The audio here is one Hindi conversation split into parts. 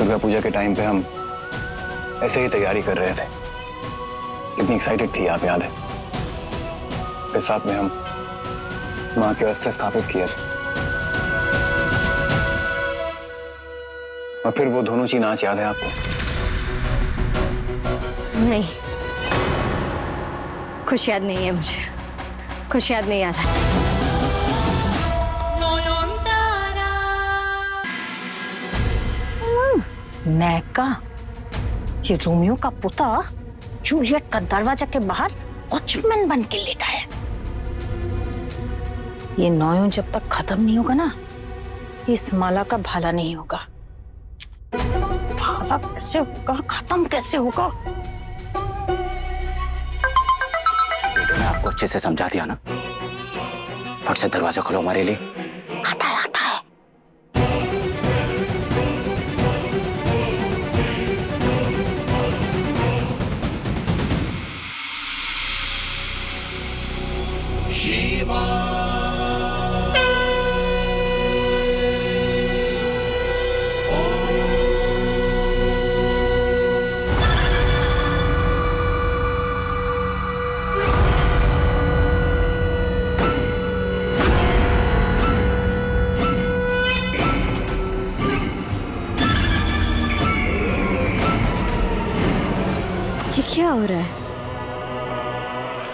दुर्गा पूजा के टाइम पे हम ऐसे ही तैयारी कर रहे थे। कितनी एक्साइटेड थी आप, याद है? फिर साथ में हम मां के अस्त्र स्थापित किए थे और फिर वो धोनोची नाच याद है आपको? नहीं, कुछ याद नहीं है मुझे, कुछ याद नहीं आ रहा। नैका, ये रोमियो का पुता जूलियट का दरवाजा के बाहर वॉचमैन बन के लेटा है। ये नौयों जब तक खत्म नहीं होगा ना, इस माला का भला नहीं होगा। भला कैसे होगा, खत्म कैसे होगा? मैंने आपको अच्छे से समझा दिया ना। फट से दरवाजा खोलो हमारे लिए। आता है, आता है। ये क्या हो रहा है?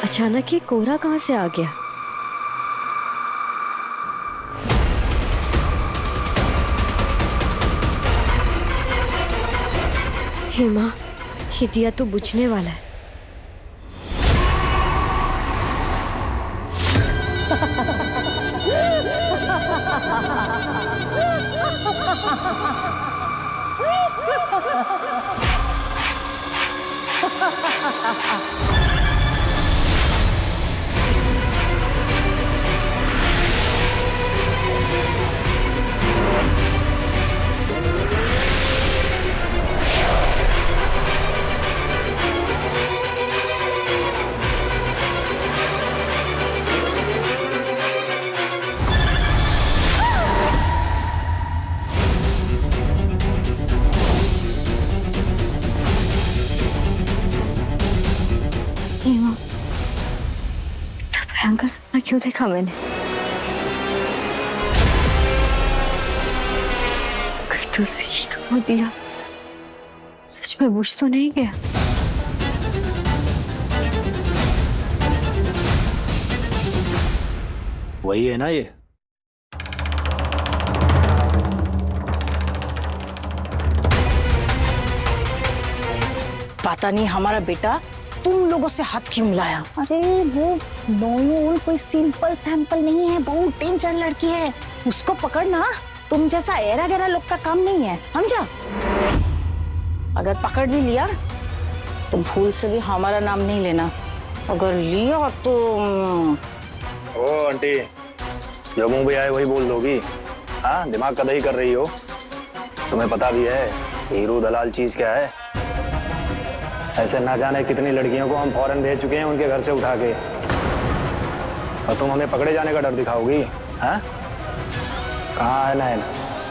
अचानक ये कोहरा कहां से आ गया? हे मां, ये दिया तो बुझने वाला है। भयंकर सपना क्यों देखा मैंने? कहीं तुलसी जी का वो दिया सच में बुझ तो नहीं गया? वही है ना ये? पता नहीं हमारा बेटा तुम लोगों से हाथ क्यों मिलाया। अरे वो नोयूल कोई सिंपल सैंपल नहीं है, बहुत डेंजर लड़की है। उसको पकड़ना तुम जैसा एरा गैरा लोग का काम नहीं है, समझा? अगर पकड़ भी लिया तो भूल से भी हमारा नाम नहीं लेना। अगर लिया तो ओ आंटी, जो मुंह पे आए वही बोल दोगी? हाँ, दिमाग का दही कर रही हो। तुम्हें पता भी है हीरो दलाल चीज क्या है? ऐसे ना जाने कितनी लड़कियों को हम फौरन भेज चुके हैं उनके घर से उठा के, और तुम हमें पकड़े जाने का डर दिखाओगी? हाँ, कहाँ है नैन?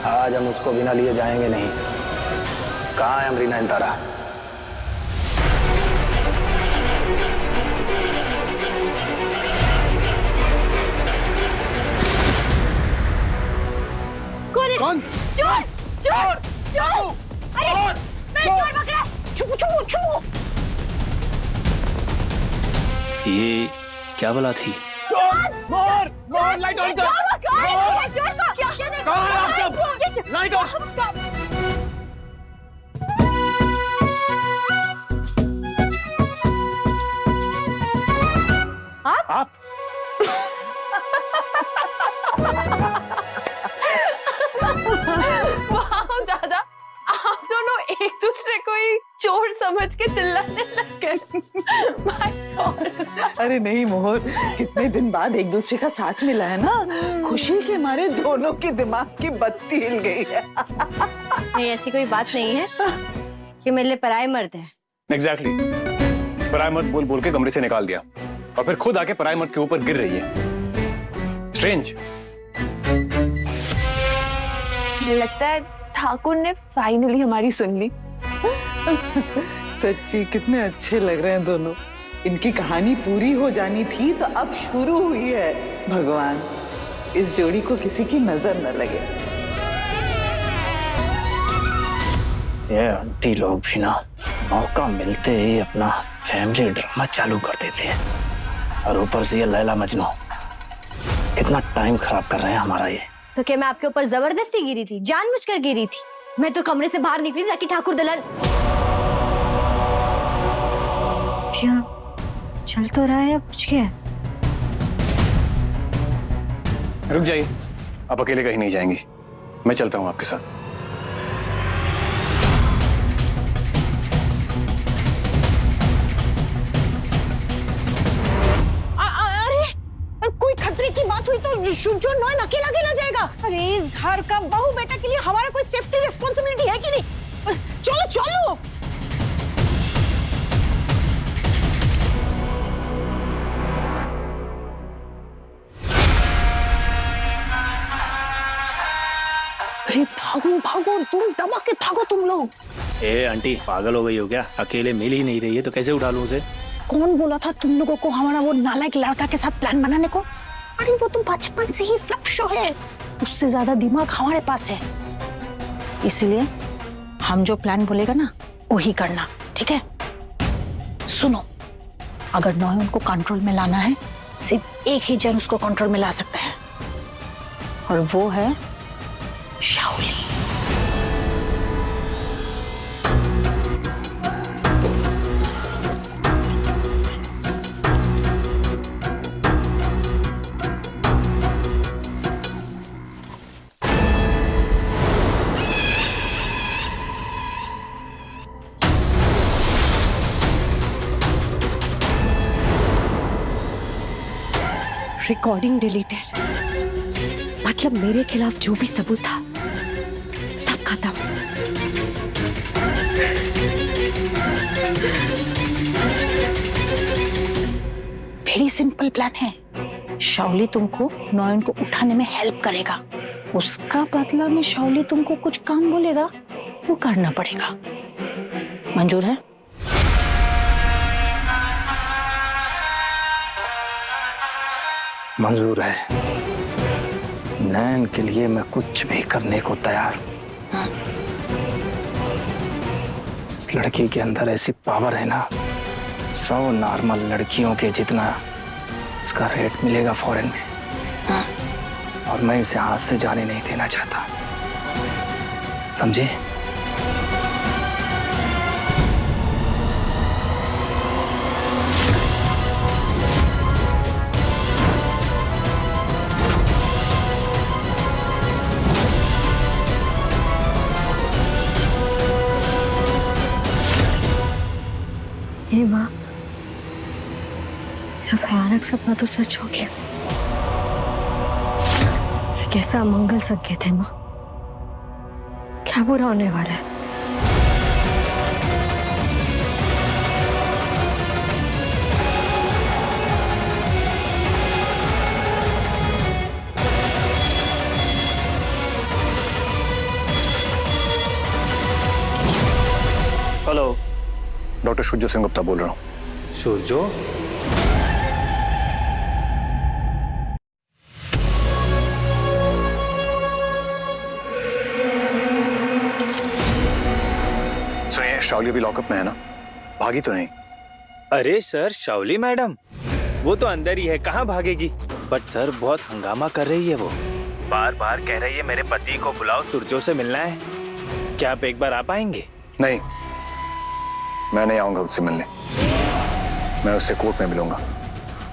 आज हम उसको बिना लिए जाएंगे नहीं। कहाँ है अमरीना इंतारा? कौन? चोर! चोर! चोर! अरे मैं चोर पकड़ा! छू छू छू। ये क्या बला थी? मोहर! मोहर, लाइट ऑन कर! चोर को क्या देखो? कहाँ है आप सब? Light on! आप? वाह दादा, आप दोनों एक दूसरे को ही चोर समझ के चिल्लाने लग गए। My God। अरे नहीं मोहर, कितने दिन बाद एक दूसरे का साथ मिला है ना, खुशी के मारे दोनों के दिमाग की बत्ती हिल गई है। नहीं, ऐसी कोई बात नहीं है। ये मेरे लिए पराये मर्द है। एग्जैक्टली, पराये मर्द बोल बोल के कमरे से निकाल दिया और फिर खुद आके पराये मर्द के ऊपर गिर रही है। स्ट्रेंज। लगता है ठाकुर ने फाइनली हमारी सुन ली। सच्ची कितने अच्छे लग रहे हैं दोनों। इनकी कहानी पूरी हो जानी थी तो अब शुरू हुई है। भगवान इस जोड़ी को किसी की नजर न लगे। ये आंटी लोग भी ना मौका मिलते ही अपना फैमिली ड्रामा चालू कर देते हैं, और ऊपर से ये लैला मजनू कितना टाइम खराब कर रहे हैं हमारा ये। तो क्या मैं आपके ऊपर जबरदस्ती गिरी थी? जानबूझकर गिरी थी? मैं तो कमरे से बाहर निकली ताकि ठाकुर दुल्हन। क्या चल तो रहा है या कुछ? क्या है? रुक जाइए, आप अकेले कहीं नहीं जाएंगी, मैं चलता हूँ आपके साथ। अरे कोई खतरे की बात हुई तो शुभजोत नॉयन अकेला अकेला जाएगा? अरे इस घर का बहू बेटा के लिए हमारा कोई सेफ्टी रिस्पॉन्सिबिलिटी है कि नहीं? चलो चलो। अरे भागो भागो, तुम दबा के भागो तुम लोग। ए आंटी पागल हो गई हो क्या? अकेले मिल ही नहीं रही है तो कैसे उठा लूं उसे? कौन बोला था तुम लोगों को हमारा वो नालायक लड़का के साथ प्लान बनाने को? अरे वो तो बचपन से ही फ्लप शो है, उससे ज्यादा दिमाग हमारे पास है। इसलिए हम जो प्लान बोलेगा ना वही करना, ठीक है? सुनो, अगर नॉयन को कंट्रोल में लाना है सिर्फ एक ही जन उसको कंट्रोल में ला सकता है, और वो है शाओली। रिकॉर्डिंग डिलीटेड, मतलब मेरे खिलाफ जो भी सबूत था सब खत्म। वेरी सिंपल प्लान है। शाओली तुमको नॉयन को उठाने में हेल्प करेगा, उसका बदला में शाओली तुमको कुछ काम बोलेगा वो करना पड़ेगा। मंजूर है? मंजूर है। नैन के लिए मैं कुछ भी करने को तैयार हूं। इस लड़की के अंदर ऐसी पावर है ना, 100 नॉर्मल लड़कियों के जितना इसका रेट मिलेगा फॉरेन में, और मैं इसे हाथ से जाने नहीं देना चाहता, समझे? हे माँ, यह भयानक सपना तो सच हो गया। कैसा अमंगल संकेत है माँ, क्या बुरा होने वाला है? हेलो, डॉक्टर सूर्यो सेन गुप्ता बोल रहा हूँ। सूर्यो? सुनिए, शाओली अभी लॉकअप में है ना, भागी तो नहीं? अरे सर, शाओली मैडम वो तो अंदर ही है, कहाँ भागेगी? बट सर बहुत हंगामा कर रही है, वो बार बार कह रही है मेरे पति को बुलाओ, सूर्यो से मिलना है। क्या आप एक बार आ पाएंगे? नहीं, मैं नहीं आऊंगा उससे मिलने, मैं उससे कोर्ट में मिलूंगा।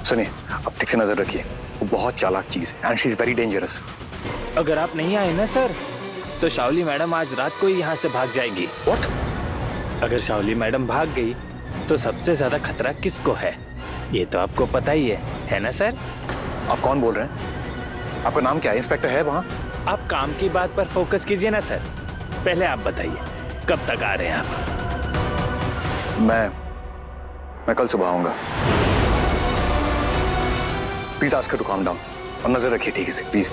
सुनिए, आप ठीक से नजर रखिए, वो बहुत चालाक चीज है and she is very dangerous. अगर आप नहीं आए ना सर, तो शाओली मैडम आज रात को ही यहाँ से भाग जाएगी। व्हाट? अगर शाओली मैडम भाग गई तो सबसे ज्यादा खतरा किसको है, ये तो आपको पता ही है ना सर? आप कौन बोल रहे हैं? आपका नाम क्या है? इंस्पेक्टर है वहाँ? आप काम की बात पर फोकस कीजिए ना सर। पहले आप बताइए कब तक आ रहे हैं आप? मैं कल सुबह आऊंगा। Please ask her to calm down और नजर रखिए ठीक से, प्लीज।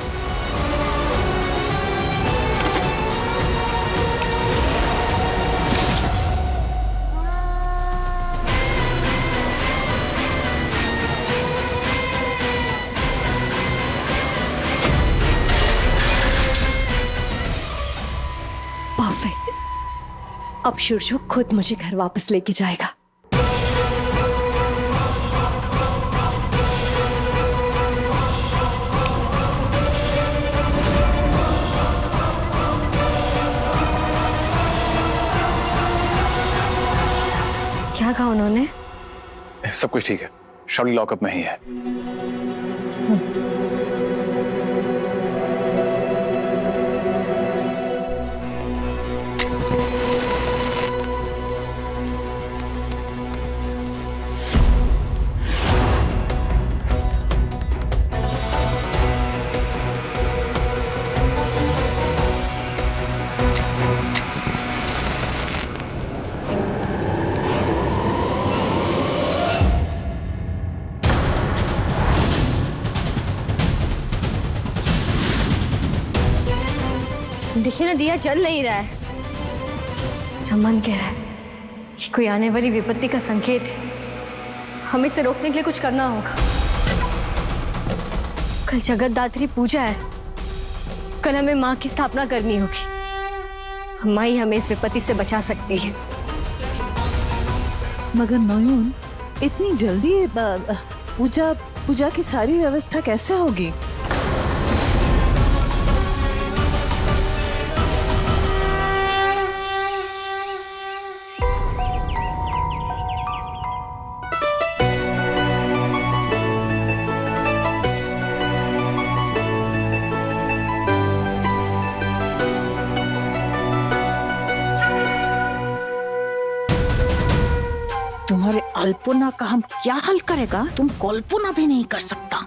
अब सुरजू खुद मुझे घर वापस लेके जाएगा। क्या कहा उन्होंने? सब कुछ ठीक है, शावली लॉकअप में ही है। देखिए ना, दिया जल नहीं रहा है। मेरा मन कह रहा है कि कोई आने वाली विपत्ति का संकेत है। हमें इसे रोकने के लिए कुछ करना होगा। कल जगतदात्री पूजा है, कल हमें माँ की स्थापना करनी होगी। माँ ही हमें इस विपत्ति से बचा सकती है। मगर नयून, इतनी जल्दी पूजा की सारी व्यवस्था कैसे होगी? तुम्हारे अल्पना का हम क्या हल करेगा, तुम कल्पना भी नहीं कर सकता।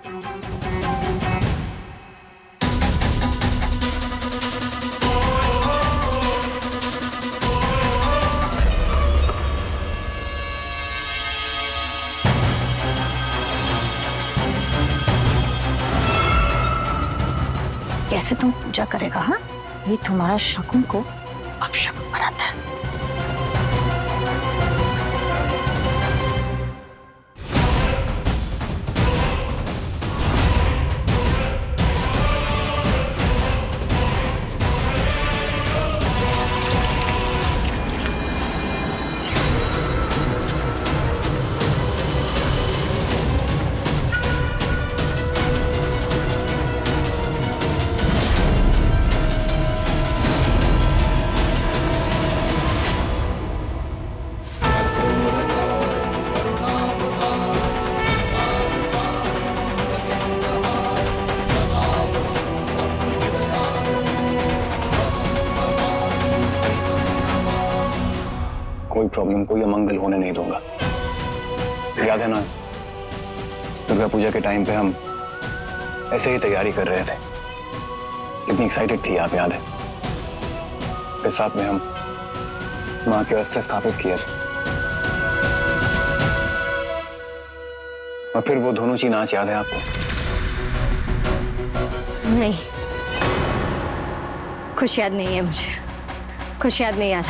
कैसे तुम पूजा करेगा? हाँ, ये तुम्हारा शकुन को अपशकुन बनाता है। कोई प्रॉब्लम, कोई अमंगल होने नहीं दूंगा। याद है ना, दुर्गा पूजा के टाइम पे हम ऐसे ही तैयारी कर रहे थे, कितनी एक्साइटेड थी आप, याद है? फिर साथ में हम माँ के अस्त्र स्थापित किए थे, और फिर वो धनुची नाच याद है आपको? नहीं, कुछ याद नहीं है मुझे, कुछ याद नहीं आ रहा।